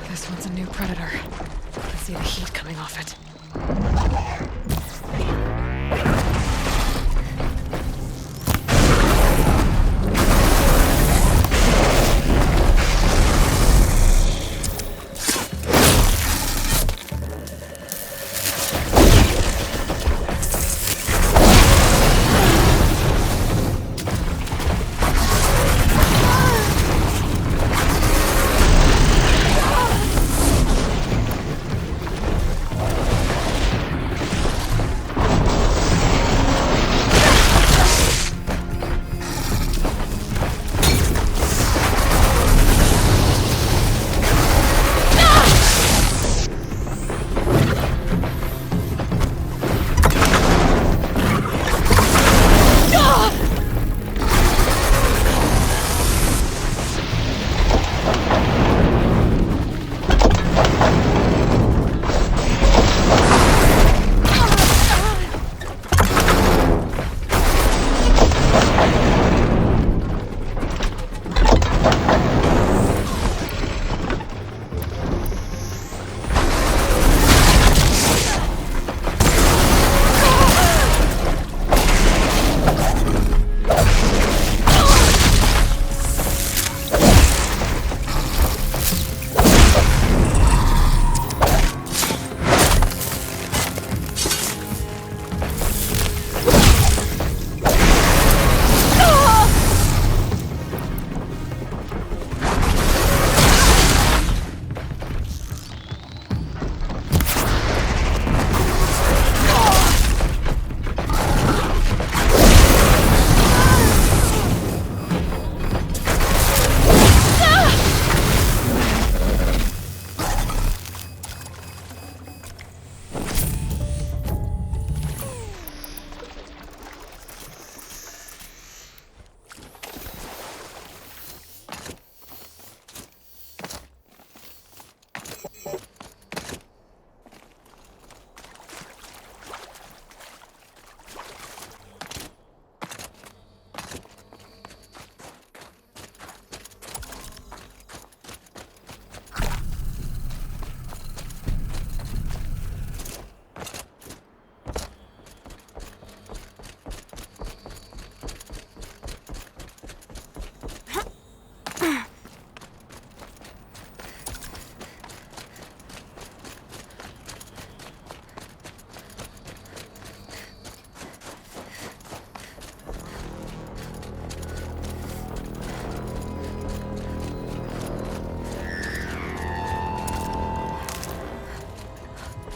This one's a new predator. I can see the heat coming off it.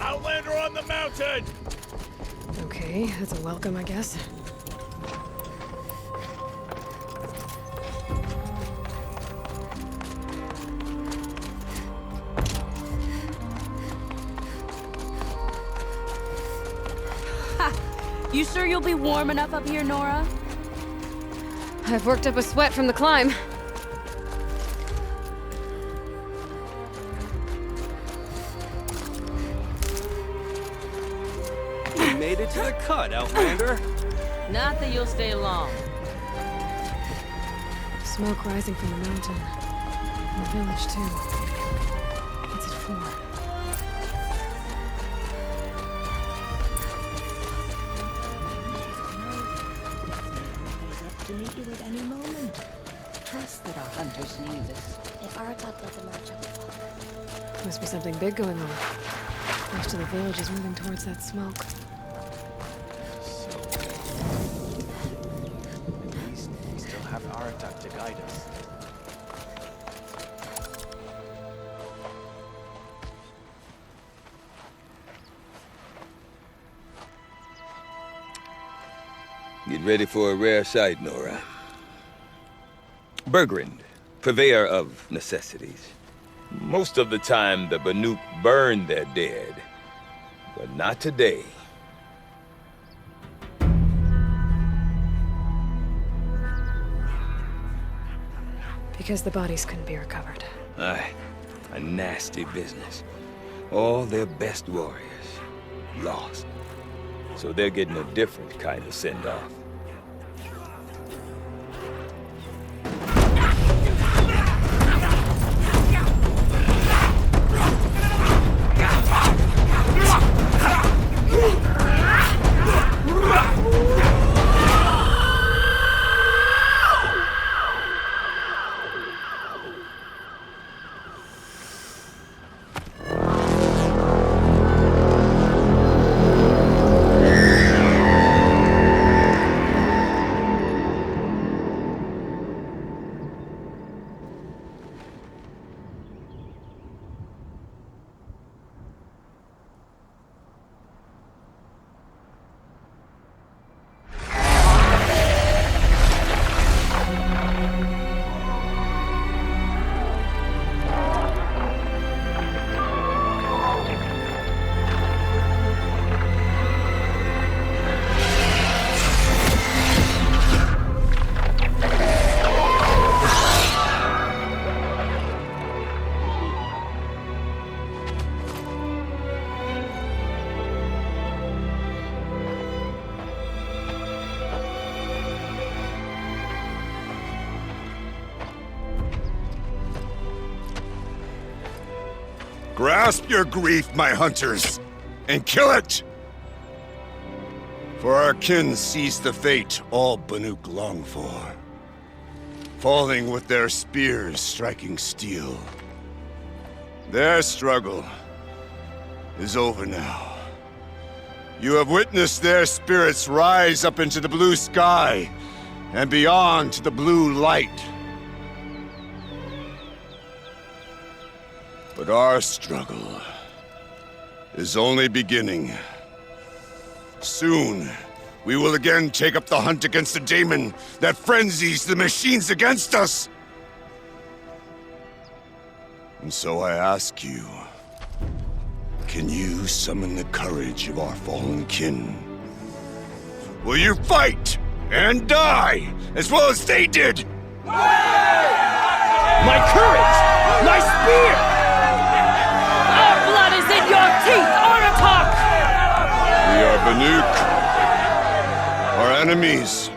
Outlander on the mountain! Okay, that's a welcome, I guess. Ha! You sure you'll be warm enough up here, Nora? I've worked up a sweat from the climb. Made it to the cut, Outlander. Not that you'll stay long. Smoke rising from the mountain. And the village, too. What's it for? He's up to meet you at any moment. Trust that our hunters knew this. If Aratak let them out, Must be something big going on. Most of the village is moving towards that smoke. At least we still have Aratak to guide us. Get ready for a rare sight, Nora. Bergrand, purveyor of necessities. Most of the time, the Banuk burn their dead. But not today. Because the bodies couldn't be recovered. Aye, a nasty business. All their best warriors lost. So they're getting a different kind of send-off. Grasp your grief, my hunters, and kill it! For our kin sees the fate all Banuk long for. Falling with their spears striking steel. Their struggle is over now. You have witnessed their spirits rise up into the blue sky and beyond to the blue light. But our struggle is only beginning. Soon, we will again take up the hunt against the daemon that frenzies the machines against us. And so I ask you, can you summon the courage of our fallen kin? Will you fight and die as well as they did? My courage! My spear! Our blood is in your teeth, Aratak! We are Banuk. Our enemies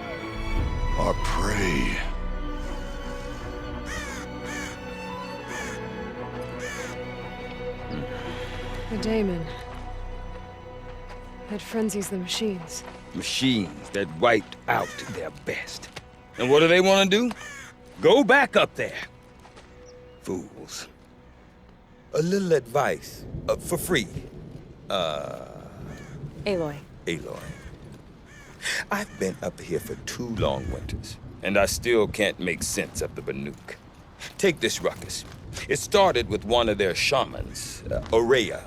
are prey. The daemon. That frenzies the machines. Machines that wiped out their best. And what do they want to do? Go back up there. Fools. A little advice, for free. Aloy. Aloy. I've been up here for 2 long winters, and I still can't make sense of the Banuk. Take this ruckus. It started with one of their shamans, Aurea,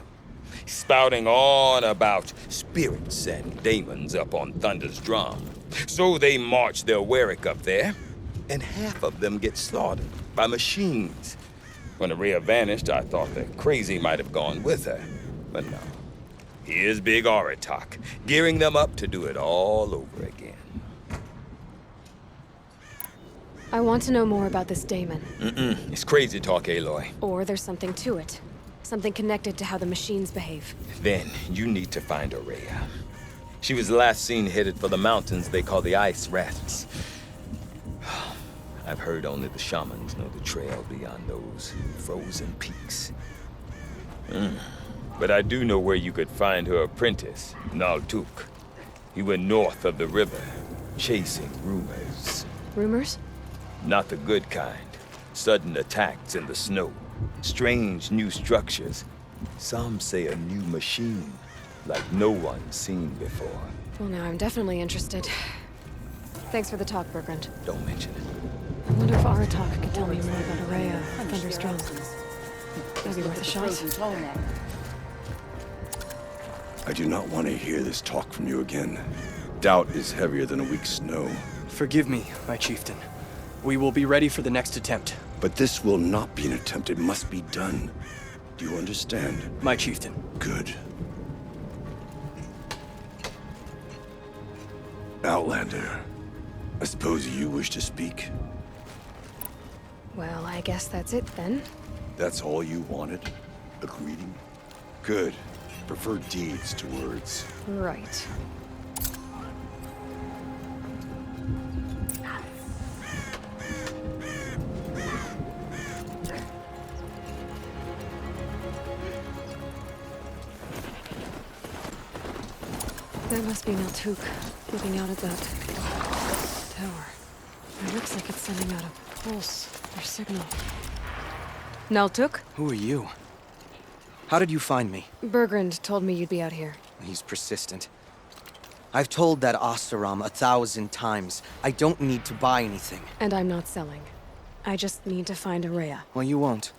spouting on about spirits and demons up on Thunder's drum. So they march their Warwick up there, and half of them get slaughtered by machines. When Aurea vanished, I thought the crazy might have gone with her, but no. Here's Big Aratak, gearing them up to do it all over again. I want to know more about this daemon. It's crazy talk, Aloy. Or there's something to it. Something connected to how the machines behave. Then you need to find Aurea. She was last seen headed for the mountains they call the Ice Rats. I've heard only the shamans know the trail beyond those frozen peaks. But I do know where you could find her apprentice, Naltuk. He went north of the river, chasing rumors. Rumors? Not the good kind. Sudden attacks in the snow. Strange new structures. Some say a new machine, like no one's seen before. Well, now I'm definitely interested. Thanks for the talk, Bergrand. Don't mention it. I wonder if Aratak could tell me more about Aurea and Thunder's drum. Maybe worth a shot. I do not want to hear this talk from you again. Doubt is heavier than a week's snow. Forgive me, my chieftain. We will be ready for the next attempt. But this will not be an attempt. It must be done. Do you understand? My chieftain. Good. Outlander, I suppose you wish to speak? Well, I guess that's it then. That's all you wanted? A greeting? Good. Prefer deeds to words. Right. That must be Naltuk, looking out at that tower. It looks like it's sending out a pulse or signal. Naltuk? Who are you? How did you find me? Bergrand told me you'd be out here. He's persistent. I've told that Oseram 1,000 times. I don't need to buy anything. And I'm not selling. I just need to find Aurea. Well, you won't.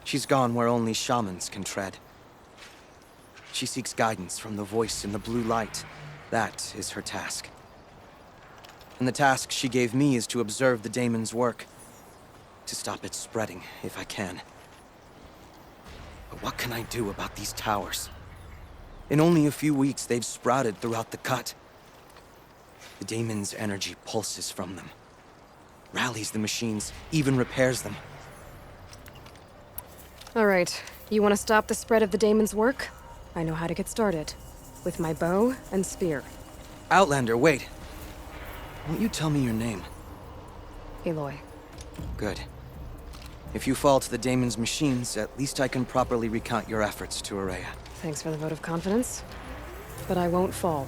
She's gone where only shamans can tread. She seeks guidance from the voice in the blue light. That is her task. And the task she gave me is to observe the daemon's work. To stop it spreading, if I can. But what can I do about these towers? In only a few weeks, they've sprouted throughout the cut. The daemon's energy pulses from them. Rallies the machines, even repairs them. All right. You want to stop the spread of the daemon's work? I know how to get started. With my bow and spear. Outlander, wait. Won't you tell me your name? Aloy. Good. If you fall to the Daemon's machines, at least I can properly recount your efforts to Araya. Thanks for the vote of confidence. But I won't fall.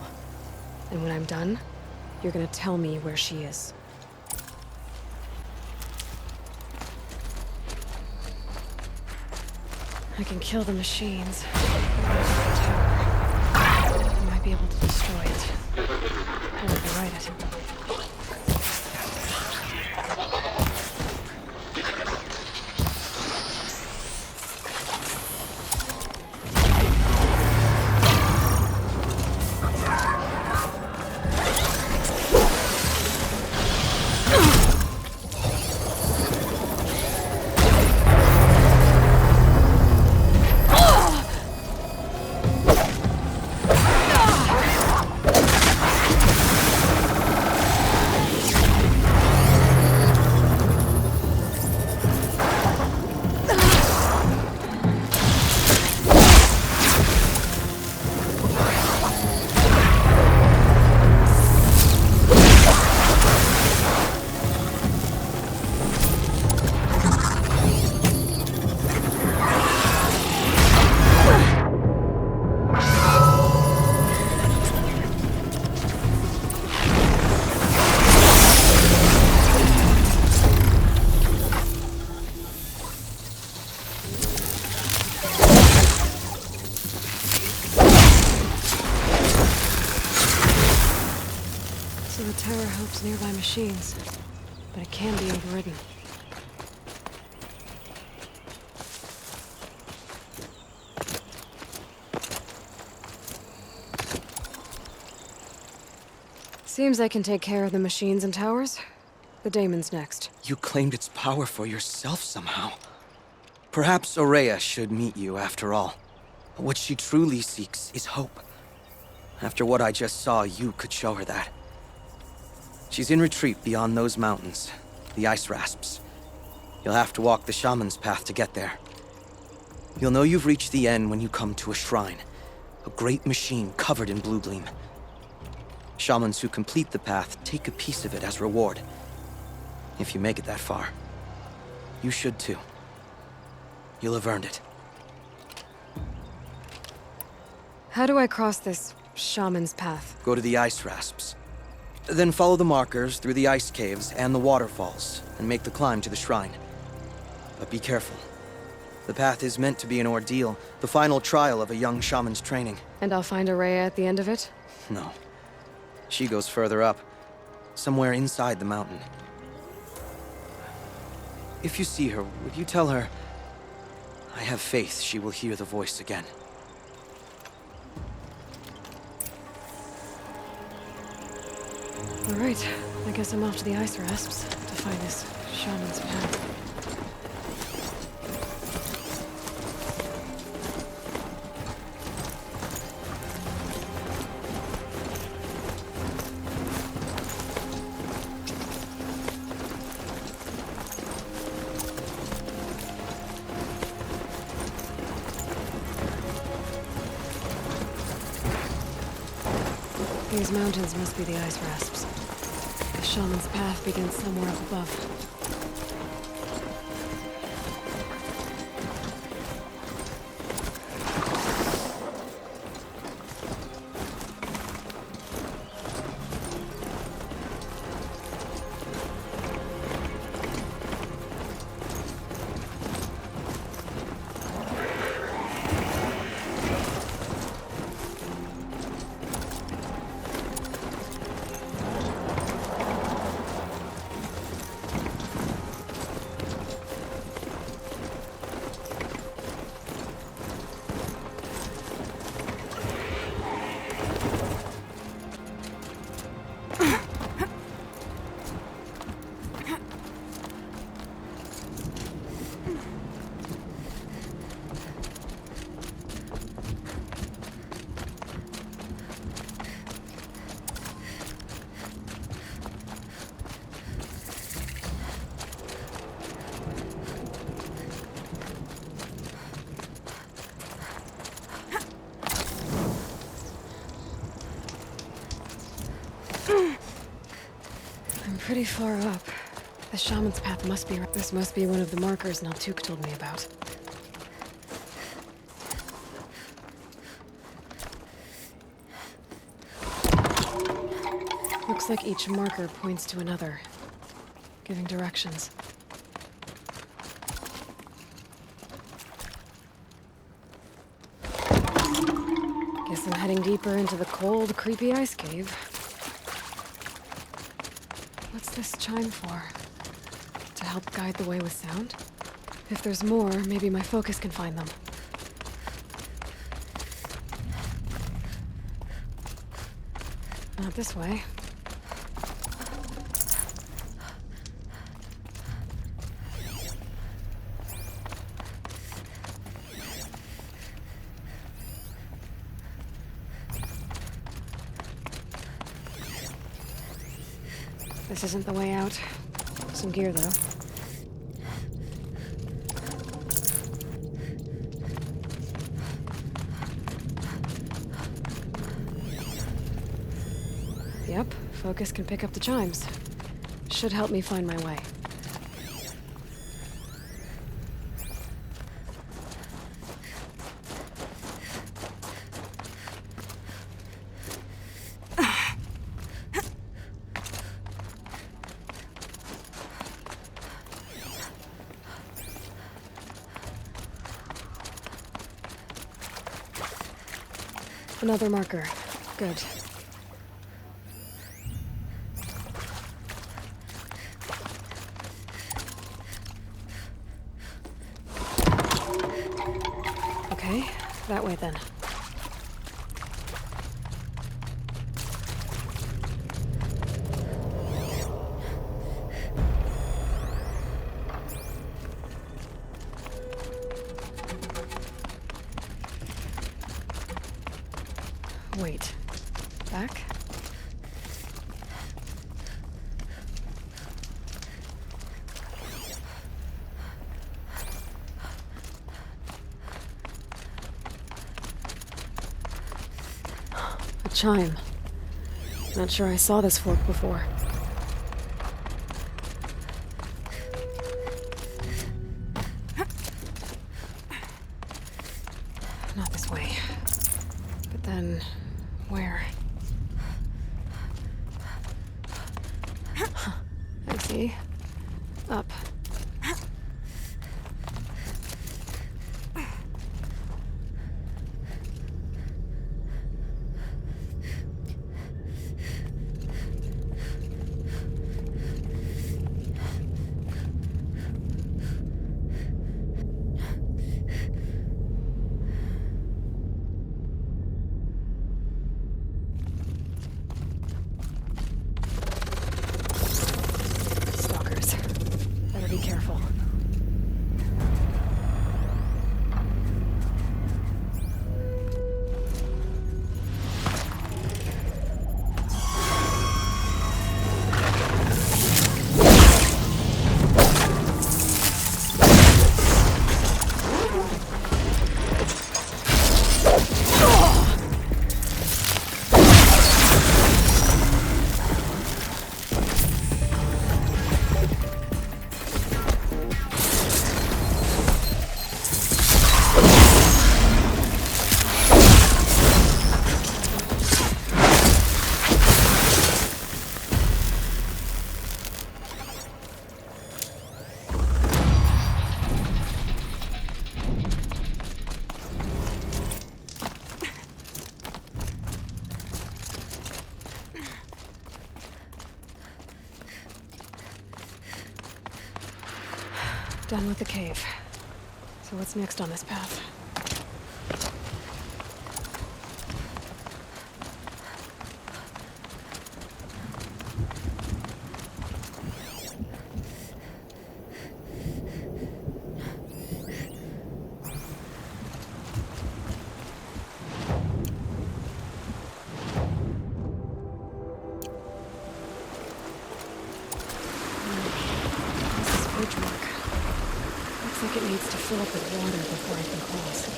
And when I'm done, you're gonna tell me where she is. I can kill the machines. I might be able to destroy it. Or override it. So the tower helps nearby machines, but it can be overridden. Seems I can take care of the machines and towers. The Daemon's next. You claimed its power for yourself somehow. Perhaps Araya should meet you after all. What she truly seeks is hope. After what I just saw, you could show her that. She's in retreat beyond those mountains, the ice rasps. You'll have to walk the shaman's path to get there. You'll know you've reached the end when you come to a shrine, a great machine covered in blue gleam. Shamans who complete the path take a piece of it as reward. If you make it that far, you should too. You'll have earned it. How do I cross this shaman's path? Go to the ice rasps. Then follow the markers through the ice caves and the waterfalls, and make the climb to the shrine. But be careful. The path is meant to be an ordeal, the final trial of a young shaman's training. And I'll find Araya at the end of it? No. She goes further up, somewhere inside the mountain. If you see her, would you tell her, I have faith she will hear the voice again. All right, I guess I'm off to the ice rasps to find this shaman's path. These mountains must be the ice rasps. The shaman's path begins somewhere up above. I'm pretty far up. The shaman's path must be... This must be one of the markers Naltuk told me about. Looks like each marker points to another, giving directions. Guess I'm heading deeper into the cold, creepy ice cave. What's this chime for? To help guide the way with sound? If there's more, maybe my focus can find them. Not this way. This isn't the way out. Some gear, though. Yep, focus can pick up the chimes. Should help me find my way. Another marker. Good. Okay, that way then. Wait. Back? A chime. Not sure I saw this fork before. Not this way. But then... where? I see. Up. Stalkers. Better be careful. Done with the cave. So what's next on this path? This is bridge mark. Looks like it needs to fill up with water before I can cross.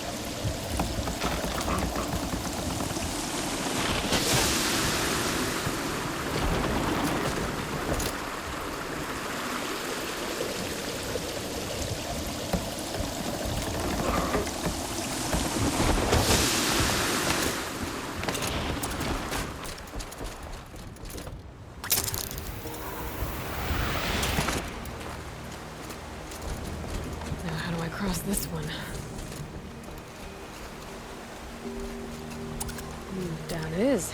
Down it is.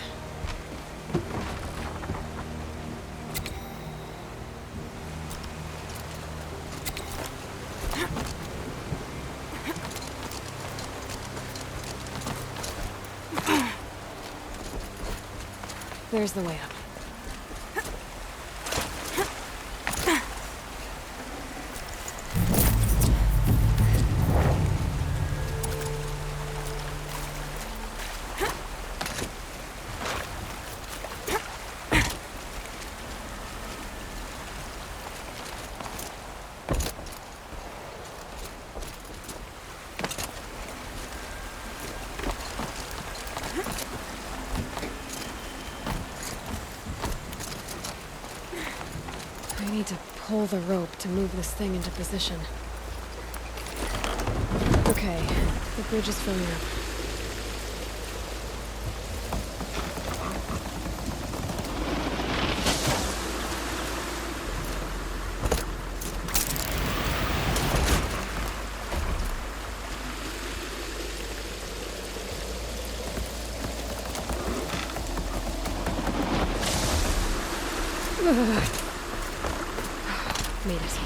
There's the way up. I need to pull the rope to move this thing into position. Okay, the bridge is filling up. Made it.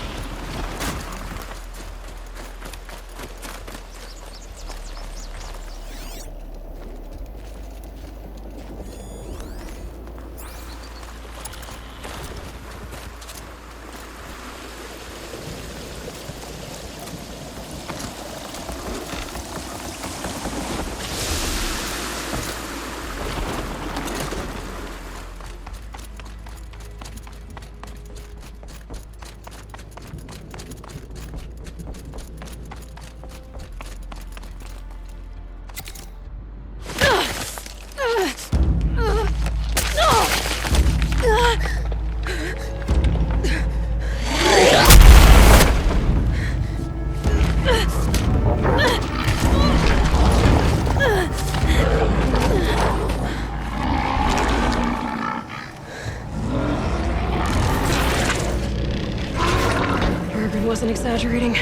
Wasn't exaggerating.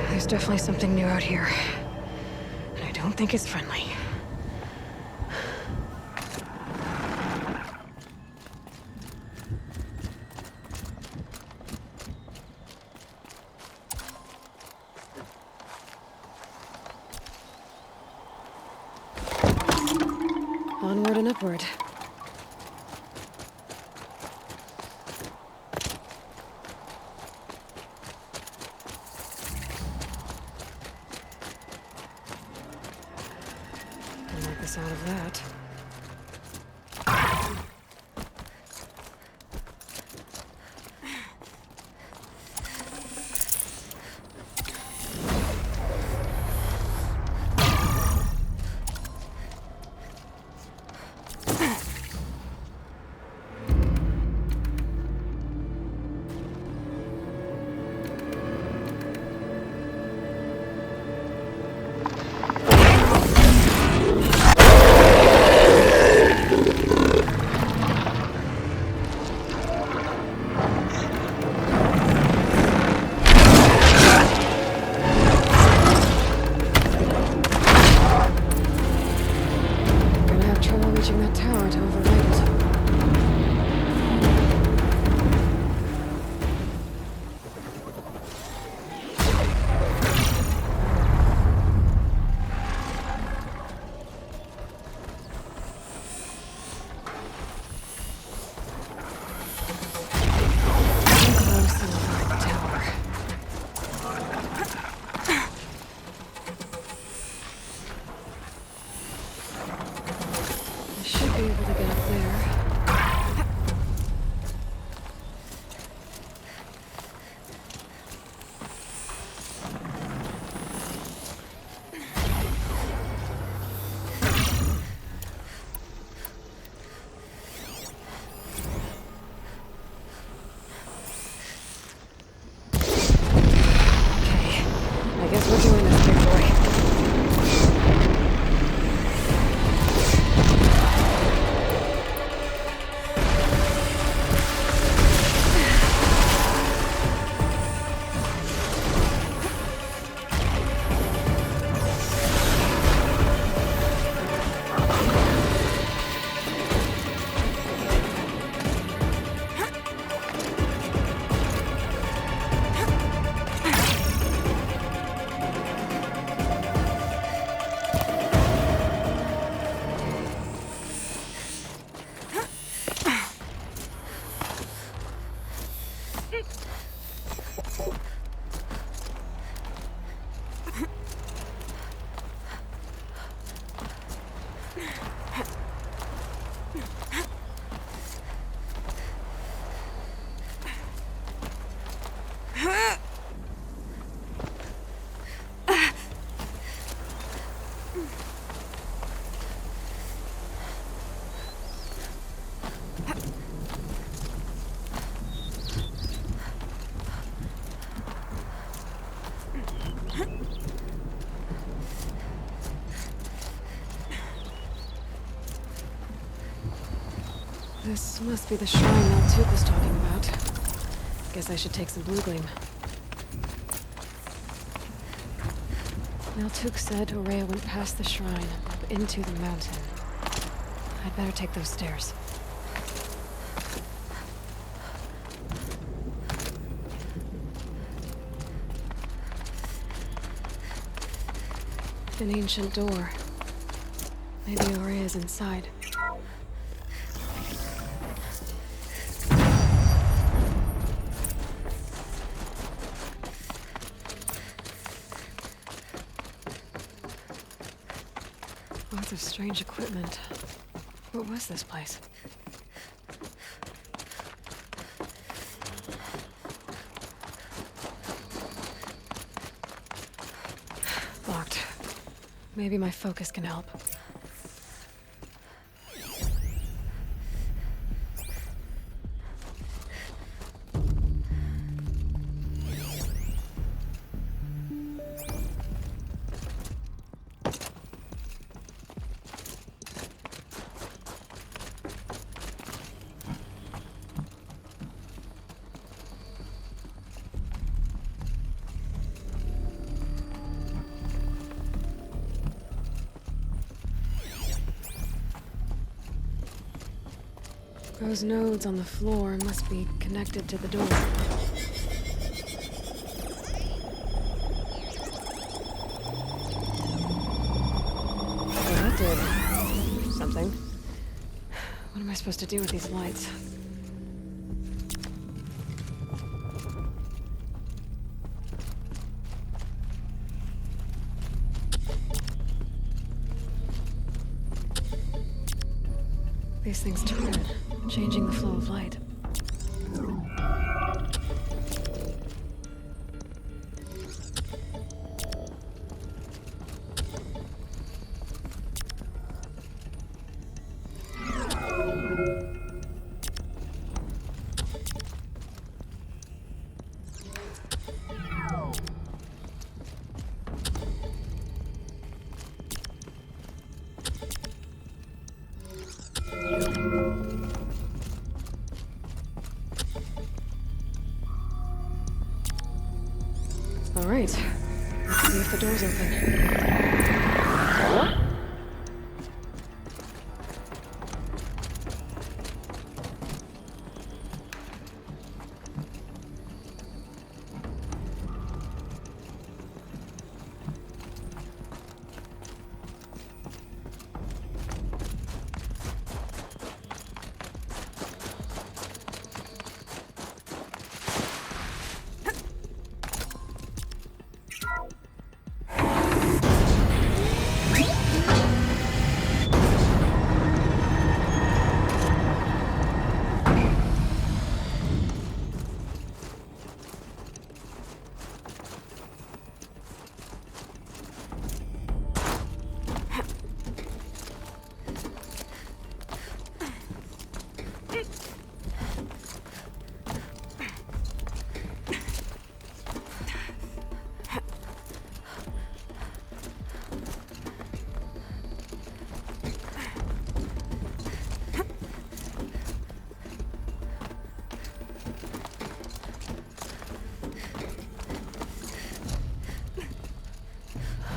There's definitely something new out here. And I don't think it's friendly. Onward and upward. Out of that. This must be the shrine Maltuk was talking about. Guess I should take some blue gleam. Maltuk said Aurea went past the shrine, up into the mountain. I'd better take those stairs. An ancient door. Maybe Aurea's inside. Lots of strange equipment. What was this place? Locked. Maybe my focus can help. Those nodes on the floor must be connected to the door. Oh, that did something. What am I supposed to do with these lights? These things turn, changing the flow of light. All right, let's see if the door's open.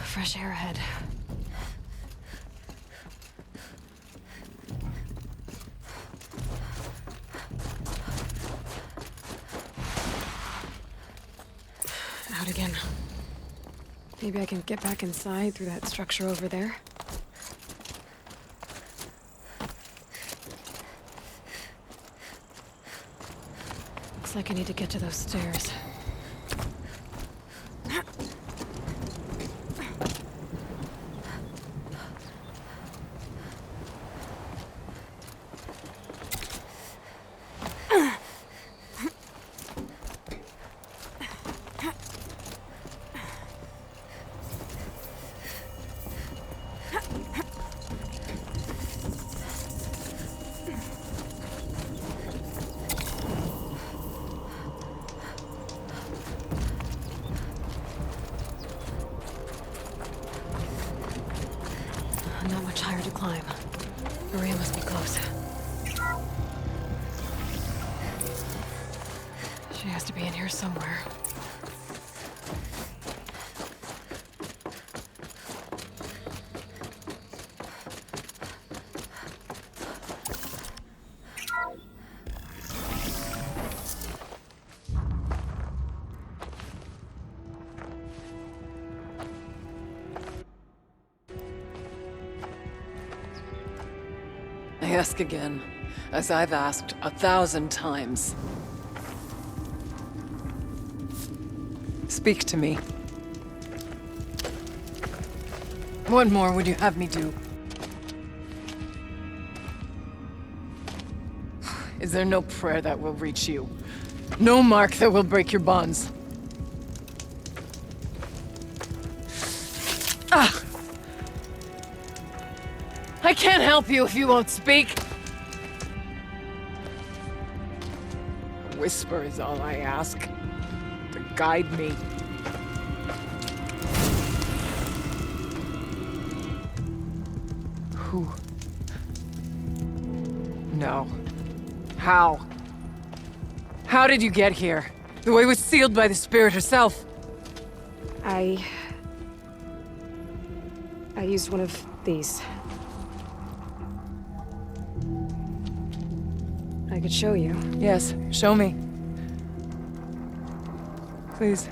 Fresh air ahead. Out again. Maybe I can get back inside through that structure over there. Looks like I need to get to those stairs. Not much higher to climb. Maria must be close. She has to be in here somewhere. I ask again, as I've asked 1,000 times. Speak to me. What more would you have me do? Is there no prayer that will reach you? No mark that will break your bonds? Ah! I can't help you if you won't speak. A whisper is all I ask. To guide me. Who? No. How? How did you get here? The way was sealed by the spirit herself. I used one of these. I could show you. Yes, show me. Please.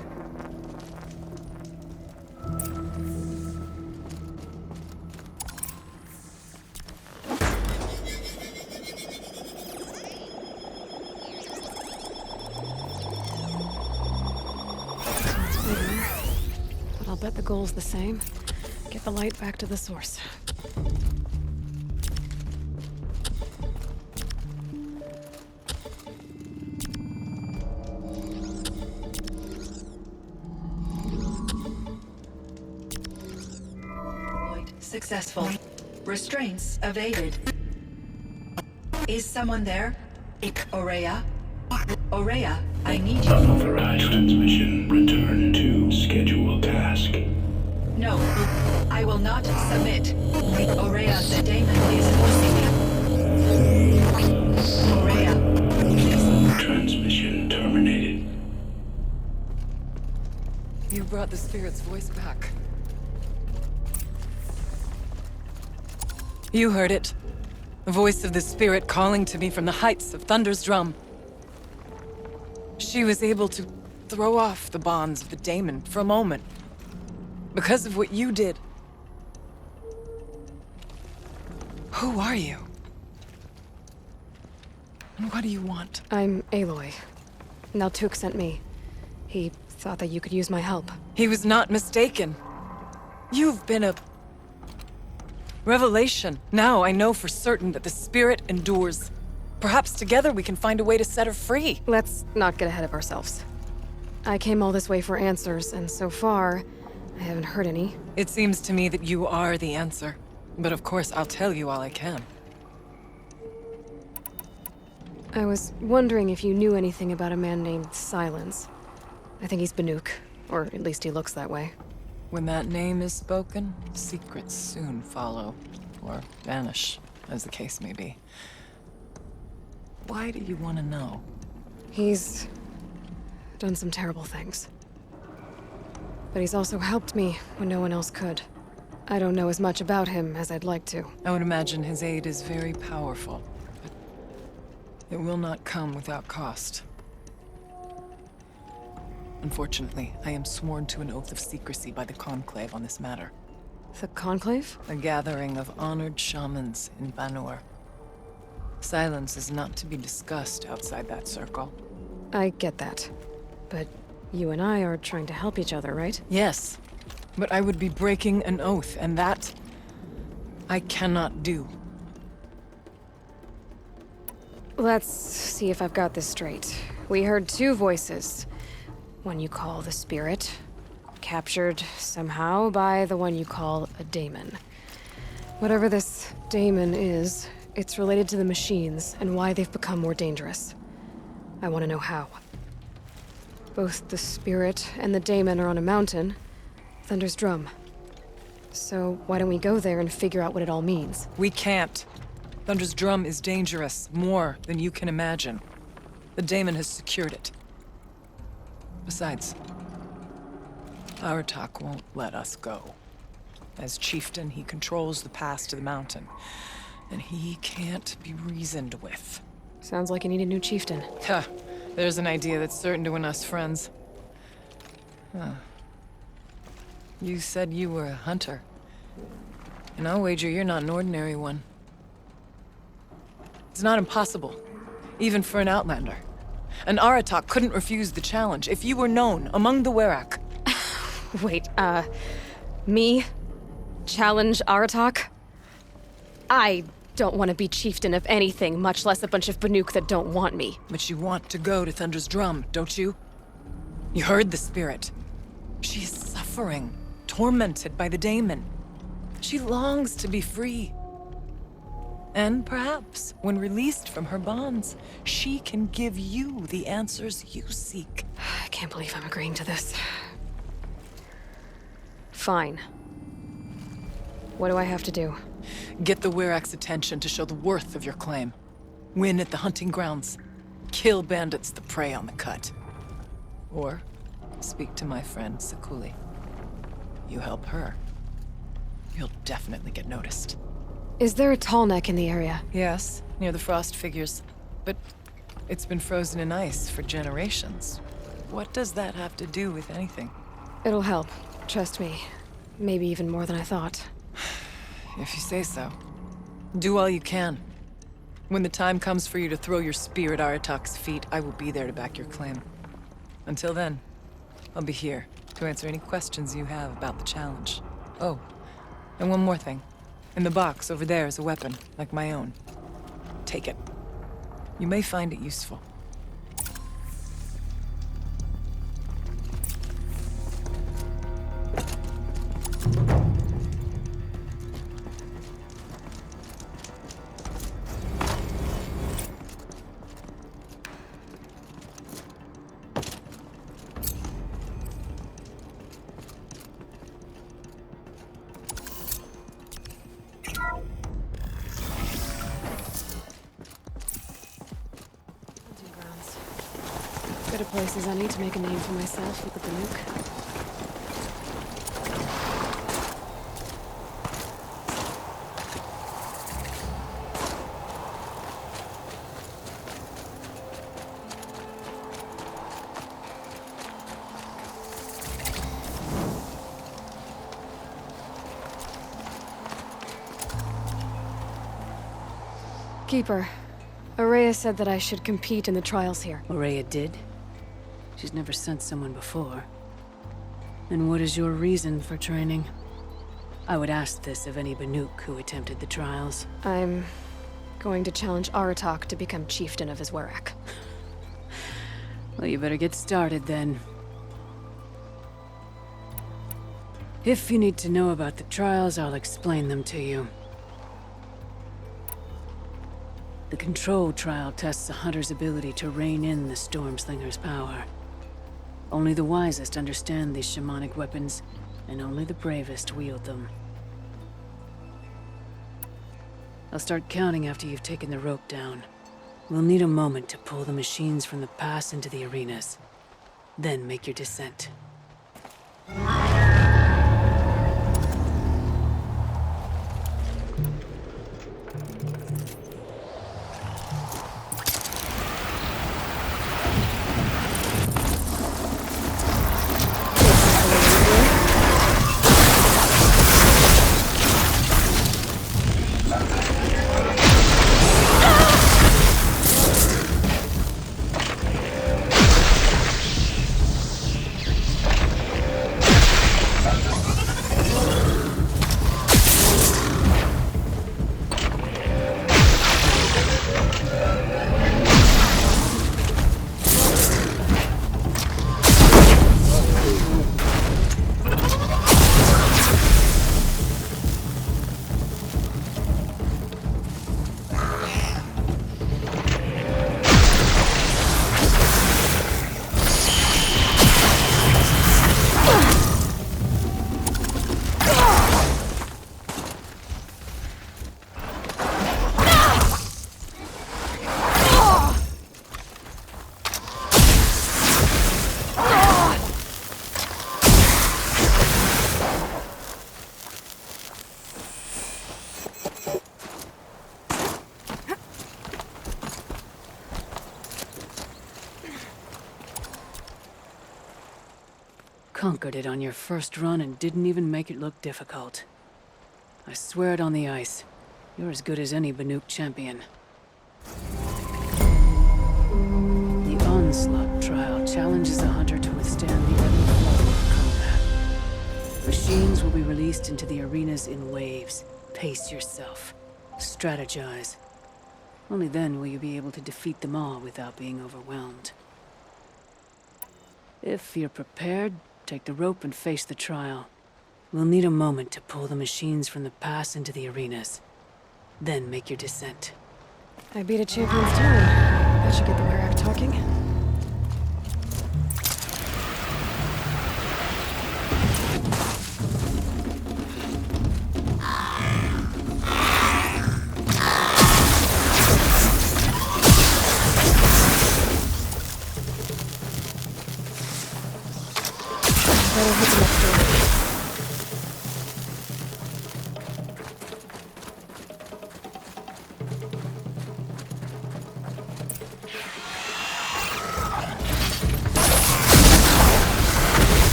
But I'll bet the goal's the same. Get the light back to the source. Successful. Restraints evaded. Is someone there? Aurea? Aurea, I need you. Unauthorized transmission. Return to scheduled task. No, I will not submit. Aurea, the daemon is forcing you. Aurea, please. Transmission terminated. You brought the spirit's voice back. You heard it. The voice of the spirit calling to me from the heights of Thunder's drum. She was able to throw off the bonds of the daemon for a moment. Because of what you did. Who are you? And what do you want? I'm Aloy. Naltuk sent me. He thought that you could use my help. He was not mistaken. You've been a revelation. Now I know for certain that the spirit endures. Perhaps together we can find a way to set her free. Let's not get ahead of ourselves. I came all this way for answers, and so far, I haven't heard any. It seems to me that you are the answer. But of course, I'll tell you all I can. I was wondering if you knew anything about a man named Silence. I think he's Banuk, or at least he looks that way. When that name is spoken, secrets soon follow. Or vanish, as the case may be. Why do you want to know? He's done some terrible things. But he's also helped me when no one else could. I don't know as much about him as I'd like to. I would imagine his aid is very powerful, but it will not come without cost. Unfortunately, I am sworn to an oath of secrecy by the Conclave on this matter. The Conclave? A gathering of honored shamans in Banur. Silence is not to be discussed outside that circle. I get that. But you and I are trying to help each other, right? Yes, but I would be breaking an oath, and that I cannot do. Let's see if I've got this straight. We heard two voices. One you call the spirit, captured somehow by the one you call a daemon. Whatever this daemon is, it's related to the machines and why they've become more dangerous. I want to know how. Both the spirit and the daemon are on a mountain, Thunder's Drum. So why don't we go there and figure out what it all means? We can't. Thunder's Drum is dangerous, more than you can imagine. The daemon has secured it. Besides, Aratak won't let us go. As chieftain, he controls the pass to the mountain, and he can't be reasoned with. Sounds like you need a new chieftain. Huh. There's an idea that's certain to win us friends. Huh. You said you were a hunter. And I'll wager you're not an ordinary one. It's not impossible, even for an outlander. An Aratak couldn't refuse the challenge if you were known among the Werak. Wait, me? Challenge Aratak? I don't want to be chieftain of anything, much less a bunch of Banuk that don't want me. But you want to go to Thunder's Drum, don't you? You heard the spirit. She is suffering, tormented by the daemon. She longs to be free. And perhaps, when released from her bonds, she can give you the answers you seek. I can't believe I'm agreeing to this. Fine. What do I have to do? Get the Werak's attention to show the worth of your claim. Win at the hunting grounds. Kill bandits that prey on the cut. Or speak to my friend Sakuli. You help her, you'll definitely get noticed. Is there a tall neck in the area? Yes, near the frost figures. But it's been frozen in ice for generations. What does that have to do with anything? It'll help. Trust me. Maybe even more than I thought. If you say so. Do all you can. When the time comes for you to throw your spear at Aratak's feet, I will be there to back your claim. Until then, I'll be here to answer any questions you have about the challenge. Oh, and one more thing. In the box over there is a weapon, like my own. Take it. You may find it useful. Better places I need to make a name for myself with the Banuk. Keeper, Araya said that I should compete in the trials here. Araya did? She's never sent someone before. And what is your reason for training? I would ask this of any Banuk who attempted the trials. I'm going to challenge Aratak to become chieftain of his Werak. Well, you better get started then. If you need to know about the trials, I'll explain them to you. The Control trial tests a hunter's ability to rein in the Stormslinger's power. Only the wisest understand these shamanic weapons, and only the bravest wield them. I'll start counting after you've taken the rope down. We'll need a moment to pull the machines from the pass into the arenas. Then make your descent. conquered it on your first run and didn't even make it look difficult. I swear it on the ice. You're as good as any Banuk champion. The Onslaught trial challenges a hunter to withstand the ebb and flow of combat. Machines will be released into the arenas in waves. Pace yourself. Strategize. Only then will you be able to defeat them all without being overwhelmed. If you're prepared, take the rope and face the trial. We'll need a moment to pull the machines from the pass into the arenas. Then make your descent. I beat a champion's time. That should get the Warrack talking. Better hit the next door.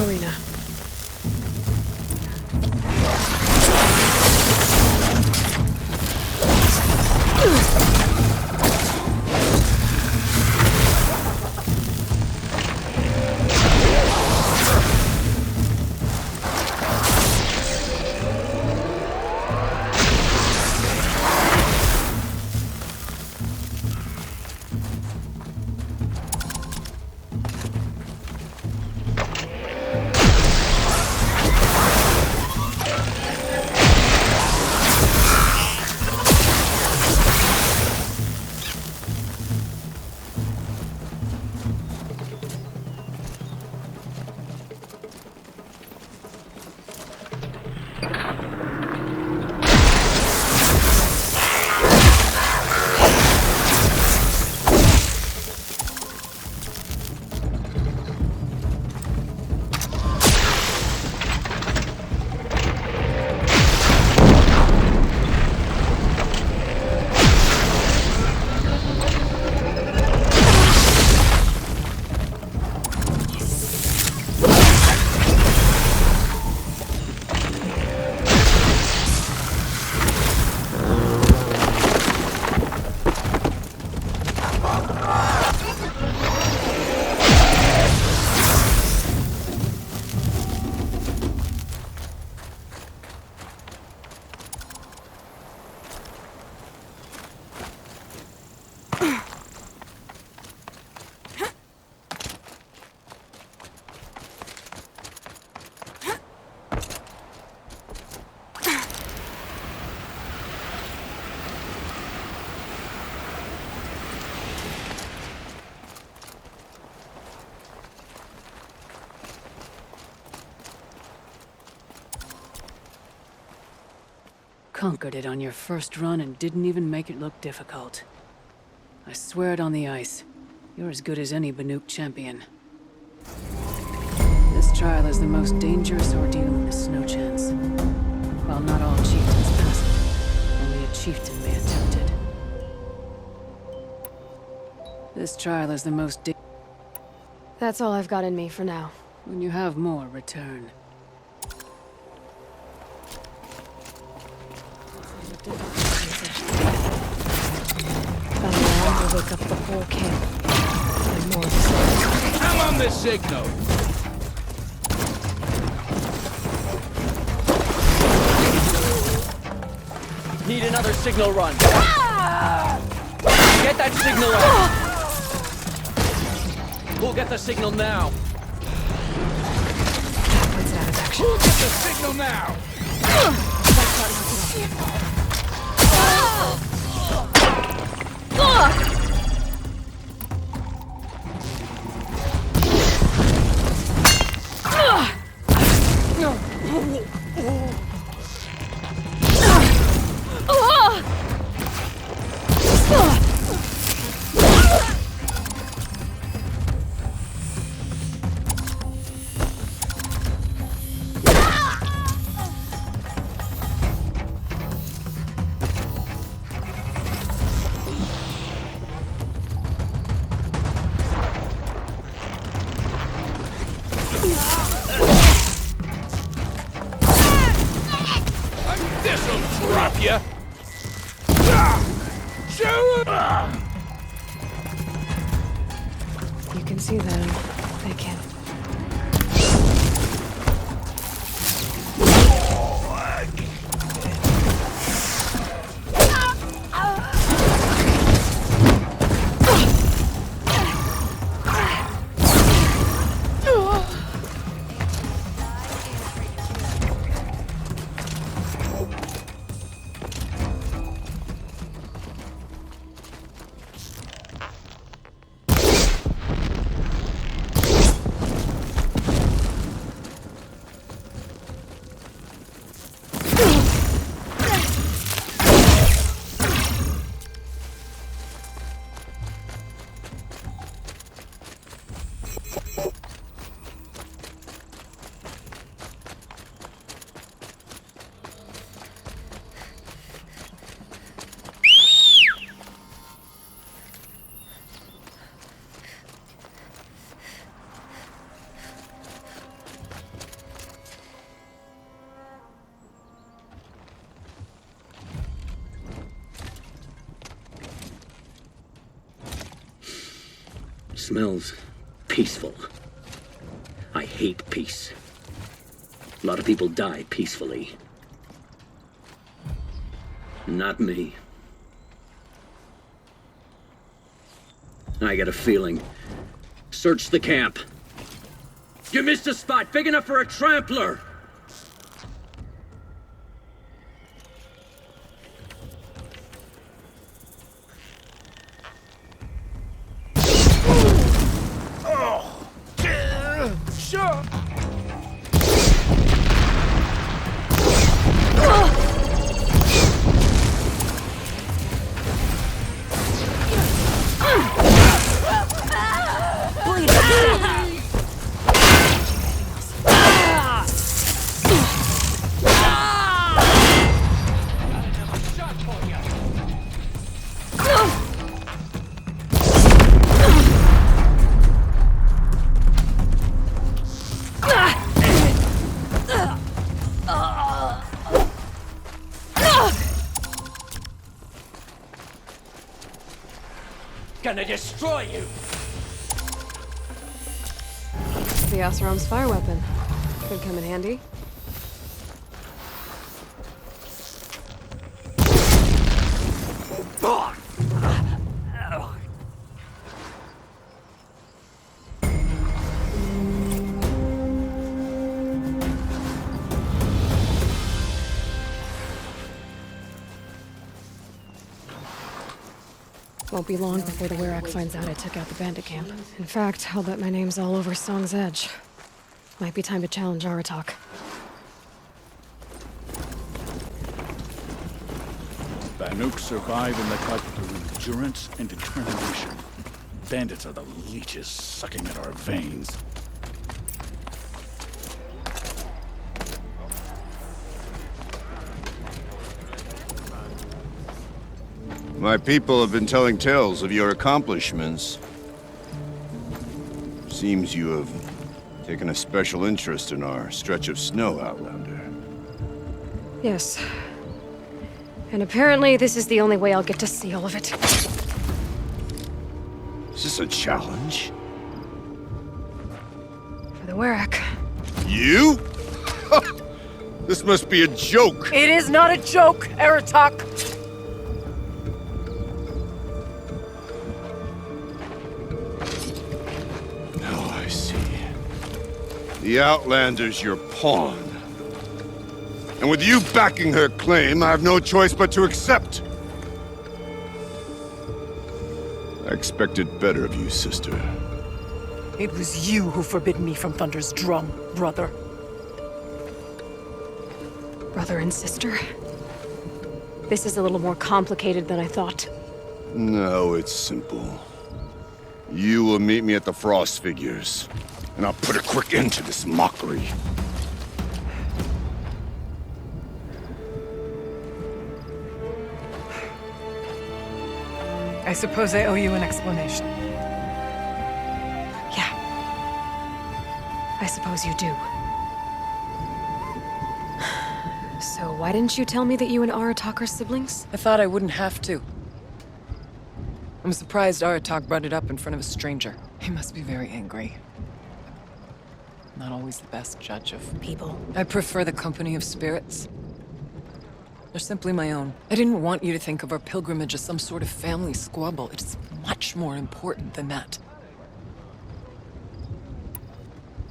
Arena. Conquered it on your first run and didn't even make it look difficult. I swear it on the ice. You're as good as any Banuk champion. This trial is the most dangerous ordeal in the Snow Chance. While not all chieftains pass it, only a chieftain may attempt it. This trial is the most That's all I've got in me for now. When you have more, return. Will wake up the whole camp. And more of the same. I'm on this signal! Need another signal run. Get that signal out! We'll get the signal now. Puts it out of action. Who'll get the signal now? This'll drop ya! You can see them. They can't. Smells peaceful. I hate peace. A lot of people die peacefully. Not me. I got a feeling. Search the camp. You missed a spot big enough for a trampler! Sure! Gonna destroy you! The Oseram's fire weapon. Could come in handy. Won't be long before the Werak finds out I took out the bandit camp. In fact, I'll bet my name's all over Song's Edge. Might be time to challenge Aratak. Banuk survive in the cut through endurance and determination. Bandits are the leeches sucking at our veins. My people have been telling tales of your accomplishments. Seems you have taken a special interest in our stretch of snow, Outlander. Yes. And apparently this is the only way I'll get to see all of it. Is this a challenge? For the Werak. You? This must be a joke. It is not a joke, Aratak! The Outlander's your pawn. And with you backing her claim, I have no choice but to accept. I expected better of you, sister. It was you who forbid me from Thunder's drum, brother. Brother and sister? This is a little more complicated than I thought. No, it's simple. You will meet me at the Frost Figures, and I'll put a quick end to this mockery. I suppose I owe you an explanation. Yeah. I suppose you do. So why didn't you tell me that you and Aratak are siblings? I thought I wouldn't have to. I'm surprised Aratak brought it up in front of a stranger. He must be very angry. Not always the best judge of People. I prefer the company of spirits. They're simply my own. I didn't want you to think of our pilgrimage as some sort of family squabble. It's much more important than that.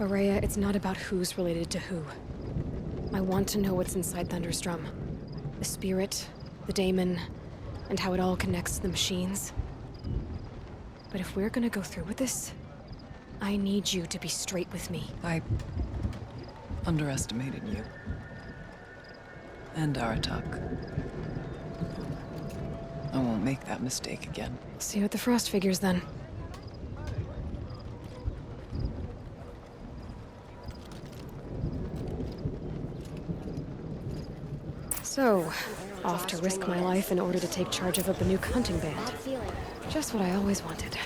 Aurea, it's not about who's related to who. I want to know what's inside Thunder's drum. The spirit, the daemon, and how it all connects to the machines. But if we're gonna go through with this, I need you to be straight with me. I underestimated you. And Aratak. I won't make that mistake again. See you at the Frost Figures, then. So, off to risk my life in order to take charge of a Banuk hunting band. Just what I always wanted.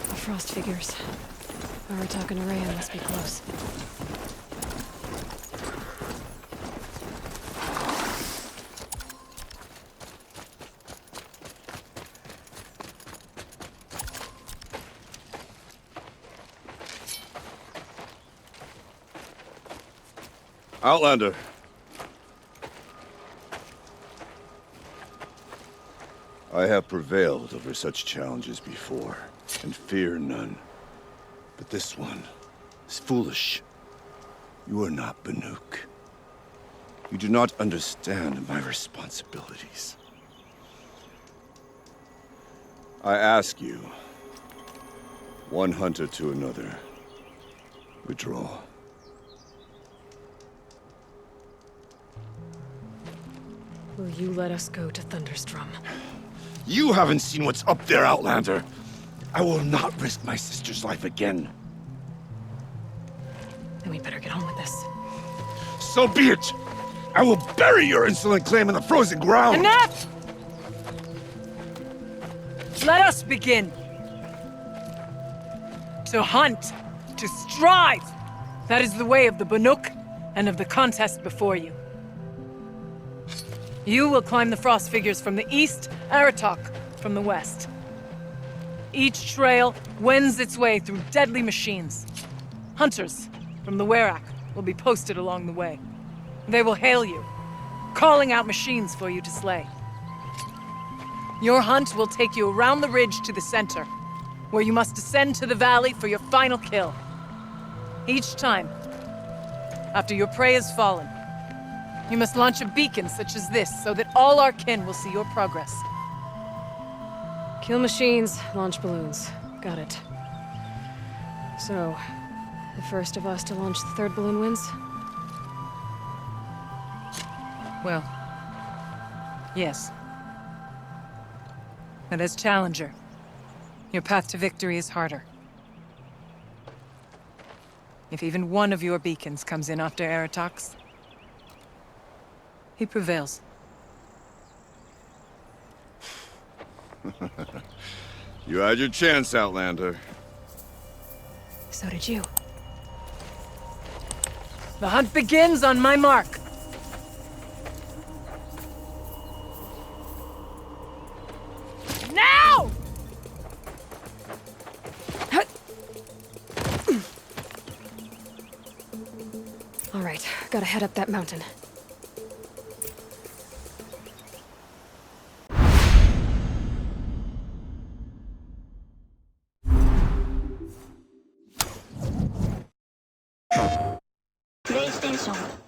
The Frost Figures. Aratak and Aurea must be close. Outlander. I have prevailed over such challenges before, and fear none. But this one is foolish. You are not Banuk. You do not understand my responsibilities. I ask you, one hunter to another, withdraw. Will you let us go to Thunderstrom? You haven't seen what's up there, Outlander. I will not risk my sister's life again. Then we better get on with this. So be it! I will bury your insolent claim in the frozen ground! Enough! Let us begin! To hunt, to strive! That is the way of the Banuk and of the contest before you. You will climb the Frost Figures from the east, Aratak from the west. Each trail wends its way through deadly machines. Hunters from the Werak will be posted along the way. They will hail you, calling out machines for you to slay. Your hunt will take you around the ridge to the center, where you must descend to the valley for your final kill. Each time, after your prey has fallen, you must launch a beacon such as this so that all our kin will see your progress. Kill machines, launch balloons. Got it. So, the first of us to launch the third balloon wins? Well, yes. But as challenger, your path to victory is harder. If even one of your beacons comes in after Aratak's, he prevails. You had your chance, Outlander. So did you. The hunt begins on my mark. Now! All right, gotta head up that mountain. プレイステーション